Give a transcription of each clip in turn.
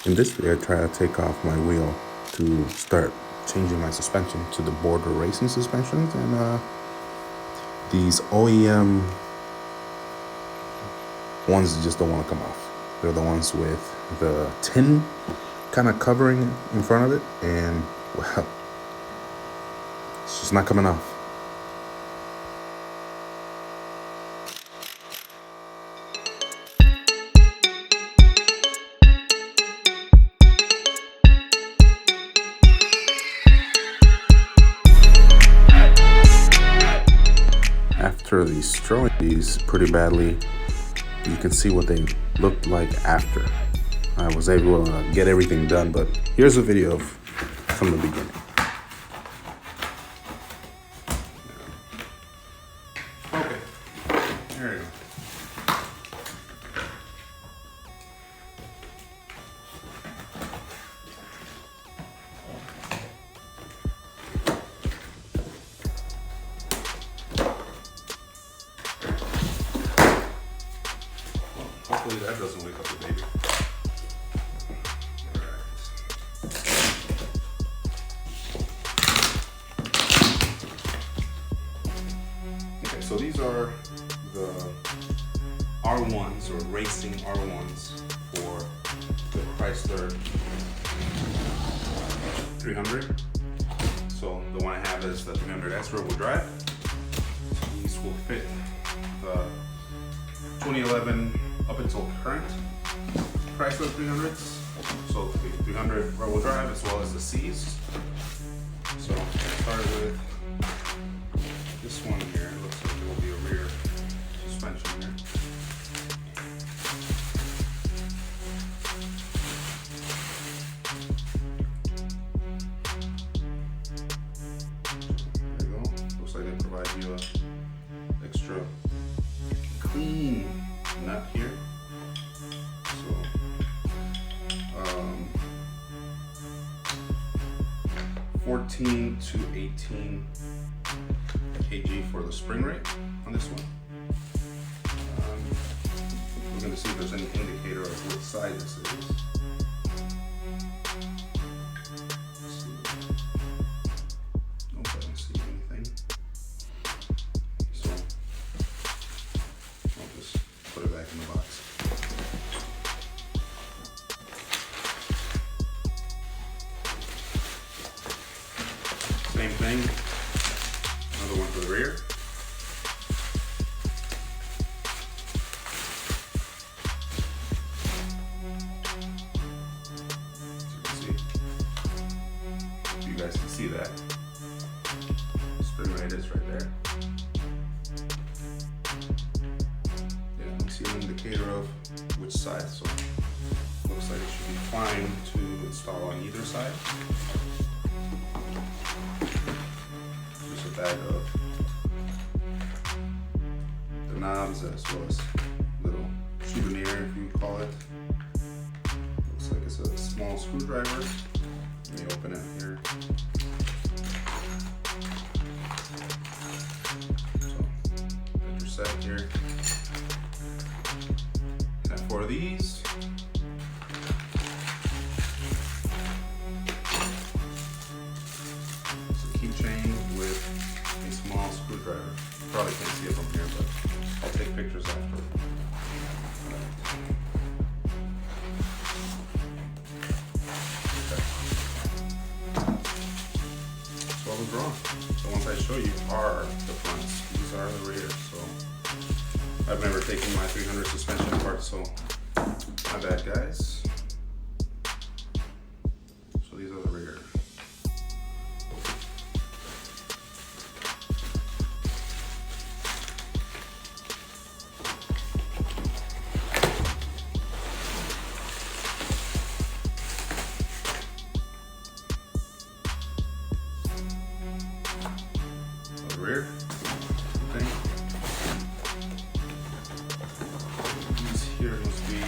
In this video, I try to take off my wheel to start changing my suspension to the border racing suspensions, and these OEM ones just don't want to come off. They're the ones with the tin kind of covering in front of it, and well, it's just not coming off. After destroying these pretty badly, you can see what they looked like after. I was able to get everything done, but here's a video from the beginning. Okay, there you go. Hopefully that doesn't wake up the baby. Okay, so these are the R1s, or racing R1s, for the Chrysler 300. So the one I have is the 300S rear-wheel drive. These will fit the 2011 up until current Chrysler 300s. So the 300 rear-wheel drive as well as the C's. So I'll start with this one here. It looks like it will be a rear suspension here. There you go. Looks like they provide you a extra clean nut here. So 14 to 18 kg for the spring rate on this one. We're going to see if there's any indicator of what size this is. Let's see. Nope, I don't see anything. So I'll just put it back in the box. Same thing, another one for the rear. As you can see, if you guys can see that, spring rate is right there. Yeah, I don't see an indicator of which side, so looks like it should be fine to install on either side. Just a bag of the knobs as well as little souvenir, if you call it. Looks like it's a small screwdriver. Let me open it here. So, got your set here. And for these, keychain with a small screwdriver. You probably can't see it from here, but I'll take pictures after. Okay. So all was wrong. The ones I show you are the fronts. These are the rears. So I've never taken my 300 suspension apart, so my bad, guys. So these are the rear. Rear thing. These here must be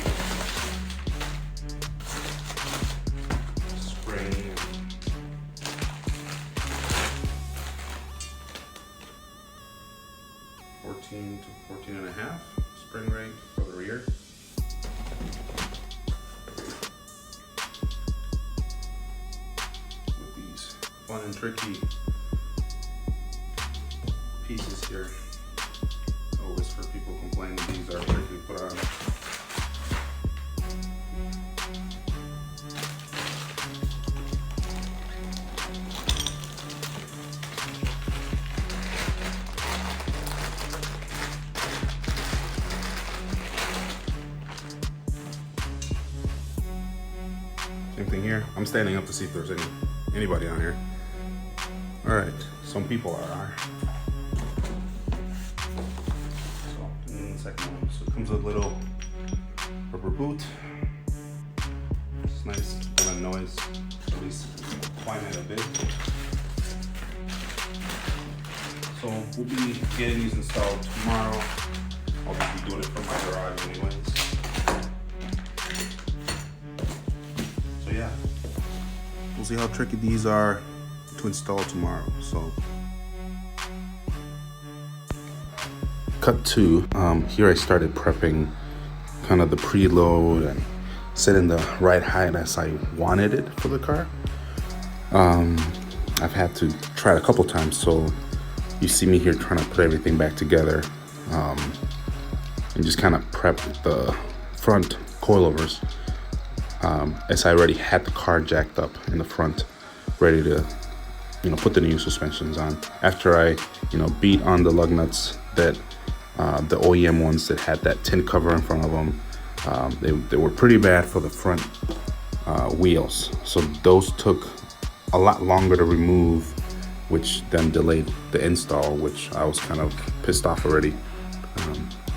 fun and tricky pieces here. Always for people complaining these are tricky to put on. Same thing here. I'm standing up to see if there's anybody on here. All right, some people are. So, and the second one. So it comes with a little rubber boot. It's nice, kind of noise, at least quiet it a bit. So we'll be getting these installed tomorrow. I'll be doing it from my garage anyways. Yeah, we'll see how tricky these are to install tomorrow. So cut to here I started prepping kind of the preload and setting the right height as I wanted it for the car. I've had to try it a couple times, so you see me here trying to put everything back together and just kind of prep the front coilovers. As I already had the car jacked up in the front, ready to, put the new suspensions on. After I, beat on the lug nuts that the OEM ones that had that tin cover in front of them, they were pretty bad for the front wheels. So those took a lot longer to remove, which then delayed the install, which I was kind of pissed off already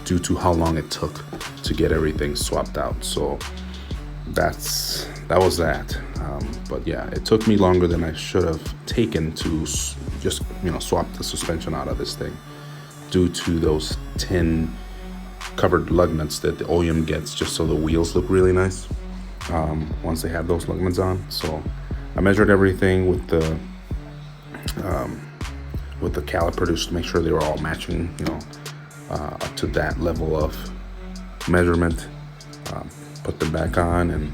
due to how long it took to get everything swapped out. So that was that. But yeah, it took me longer than I should have taken to just swap the suspension out of this thing due to those tin covered lug nuts that the OEM gets just so the wheels look really nice once they have those lug nuts on. So I measured everything with the caliper just to make sure they were all matching, up to that level of measurement. Put them back on, and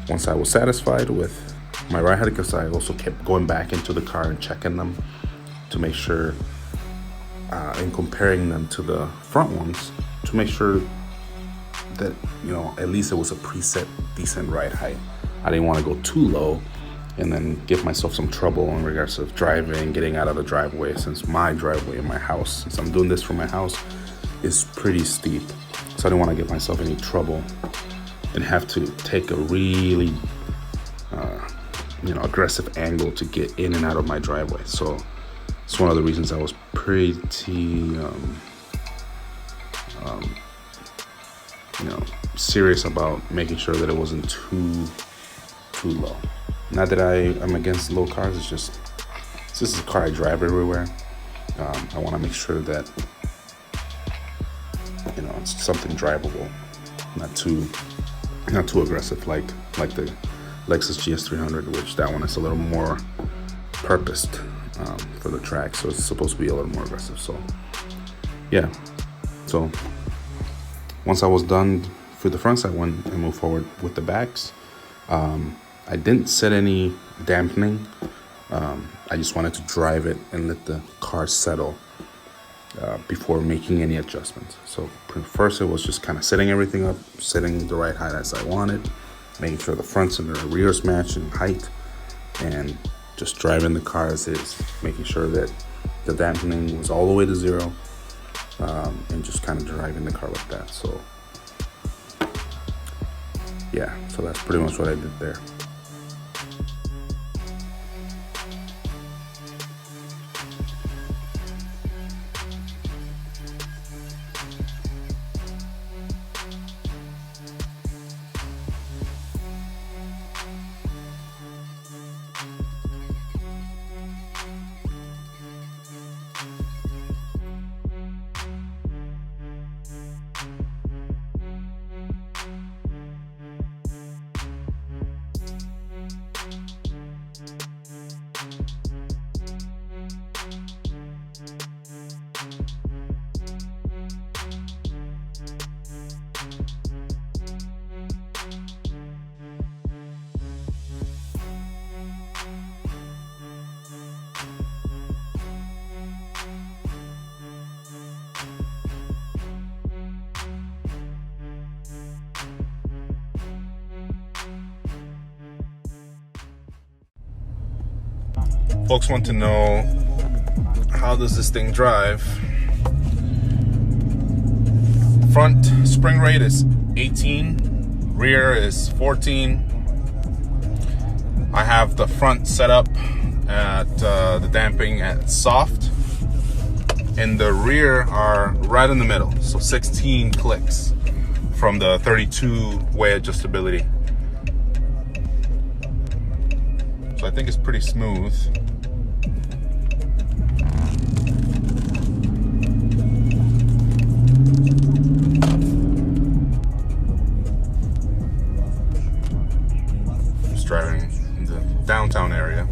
once I was satisfied with my ride height, because I also kept going back into the car and checking them to make sure, and comparing them to the front ones to make sure that at least it was a preset decent ride height. I didn't want to go too low and then give myself some trouble in regards of driving, getting out of the driveway, since my driveway in my house, since I'm doing this from my house, is pretty steep. So I didn't want to give myself any trouble and have to take a really, aggressive angle to get in and out of my driveway. So it's one of the reasons I was pretty, serious about making sure that it wasn't too low. Not that I'm against low cars. It's just this is a car I drive everywhere. I want to make sure that it's something drivable, not too aggressive like the Lexus GS300, which that one is a little more purposed for the track, so it's supposed to be a little more aggressive. So yeah, so once I was done for the fronts, I went and moved forward with the backs. I didn't set any dampening. I just wanted to drive it and let the car settle before making any adjustments. So first it was just kind of setting everything up, setting the right height as I wanted, making sure the fronts and the rears match in height, and just driving the car as is, making sure that the dampening was all the way to zero, and just kind of driving the car like that. So yeah, so that's pretty much what I did there. Folks want to know, how does this thing drive? Front spring rate is 18, rear is 14. I have the front set up at the damping at soft, and the rear are right in the middle, so 16 clicks from the 32 way adjustability. So I think it's pretty smooth. Driving in the downtown area.